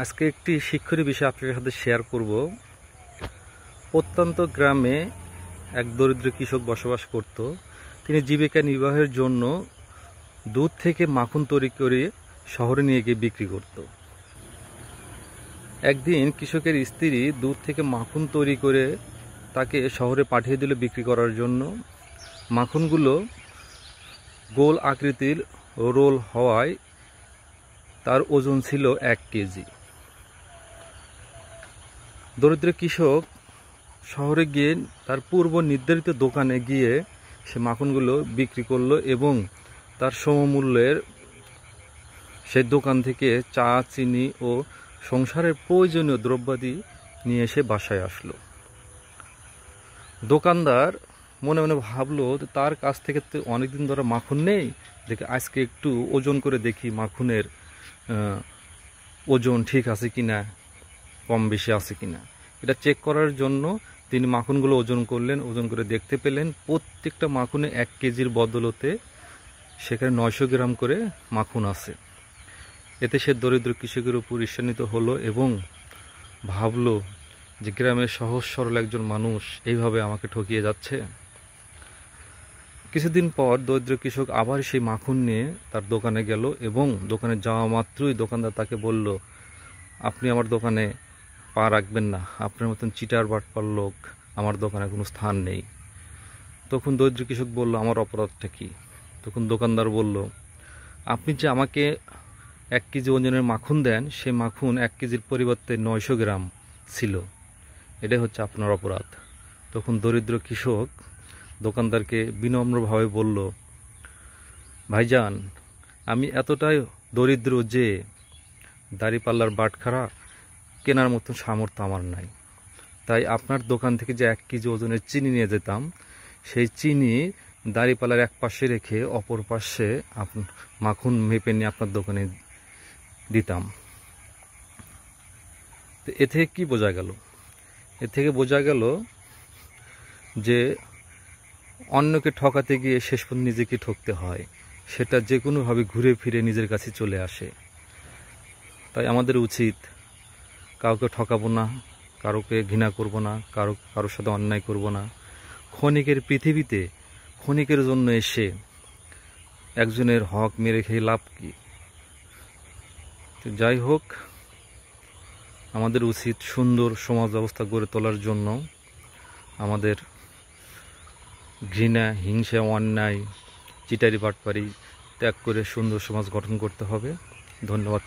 আজকে একটি শিক্ষণীয় বিষয় আপনাদের সাথে শেয়ার করব। প্রত্যন্ত গ্রামে এক দরিদ্র কৃষক বসবাস করত। তিনি জীবিকা নির্বাহের জন্য দুধ থেকে মাখন তৈরি করে শহরে নিয়ে গিয়ে বিক্রি করত। একদিন কৃষকের স্ত্রী দুধ থেকে মাখন তৈরি করে তাকে শহরে পাঠিয়ে দিল বিক্রি করার জন্য। মাখনগুলো গোল আকৃতির রোল হওয়ায় তার ওজন ছিল 1 কেজি। দরিদ্র কৃষক শহরে গিয়ে তার পূর্ব নির্ধারিত দোকানে গিয়ে সে মাখনগুলো বিক্রি করলো এবং তার সমমূল্যের সেই দোকান থেকে চা, চিনি ও সংসারের প্রয়োজনীয় দ্রব্যাদি নিয়ে এসে বাসায় আসলো। দোকানদার মনে মনে ভাবলো তার কাছ থেকে তো অনেকদিন ধরে মাখন নেই, দেখে আজকে একটু ওজন করে দেখি মাখনের ওজন ঠিক আছে কিনা, কম বেশি আছে কিনা। এটা চেক করার জন্য তিনি মাখনগুলো ওজন করলেন। ওজন করে দেখতে পেলেন প্রত্যেকটা মাখনে 1 কেজির বদলতে সেখানে 900 গ্রাম করে মাখন আছে। এতে সে দরিদ্র কৃষকের উপর ঈর্ষান্বিত হলো এবং ভাবলো যে গ্রামের সহজ সরল একজন মানুষ এইভাবে আমাকে ঠকিয়ে যাচ্ছে। কিছুদিন পর দরিদ্র কৃষক আবার সেই মাখন নিয়ে তার দোকানে গেল এবং দোকানে যাওয়া মাত্রই দোকানদার তাকে বলল, আপনি আমার দোকানে পা রাখবেন না, আপনার মতন চিটার বাটপার লোক আমার দোকানে কোনো স্থান নেই। তখন দরিদ্র কৃষক বলল, আমার অপরাধটা কি? তখন দোকানদার বলল, আপনি যে আমাকে 1 কেজি ওজনের মাখন দেন, সে মাখন 1 কেজির পরিবর্তে 900 গ্রাম ছিল, এটাই হচ্ছে আপনার অপরাধ। তখন দরিদ্র কৃষক দোকানদারকে বিনম্রভাবে বলল, ভাইজান, আমি এতটাই দরিদ্র যে দাড়িপাল্লার বাটখারা কেনার মতো সামর্থ্য আমার নাই। তাই আপনার দোকান থেকে যে 1 কেজি ওজনের চিনি নিয়ে যেতাম, সেই চিনি দাড়িপাল্লার এক পাশে রেখে অপর পাশে মাখন মেপে নিয়ে আপনার দোকানে দিতাম। তো এ থেকে কি বোঝা গেল? এ থেকে বোঝা গেল যে অন্যকে ঠকাতে গিয়ে শেষ পর্যন্ত নিজেকে ঠকতে হয়, সেটা যে কোনোভাবে ঘুরে ফিরে নিজের কাছে চলে আসে। তাই আমাদের উচিত কাউকে ঠকাবো না, কারোকে ঘৃণা করব না, কারোর সাথে অন্যায় করব না। ক্ষণিকের পৃথিবীতে ক্ষণিকের জন্য এসে একজনের হক মেরে খেয়ে লাভ কি? যাই হোক, আমাদের উচিত সুন্দর সমাজ ব্যবস্থা গড়ে তোলার জন্য আমাদের ঘৃণা, হিংসা, অন্যায়, চিটারি বাটপারি ত্যাগ করে সুন্দর সমাজ গঠন করতে হবে। ধন্যবাদ।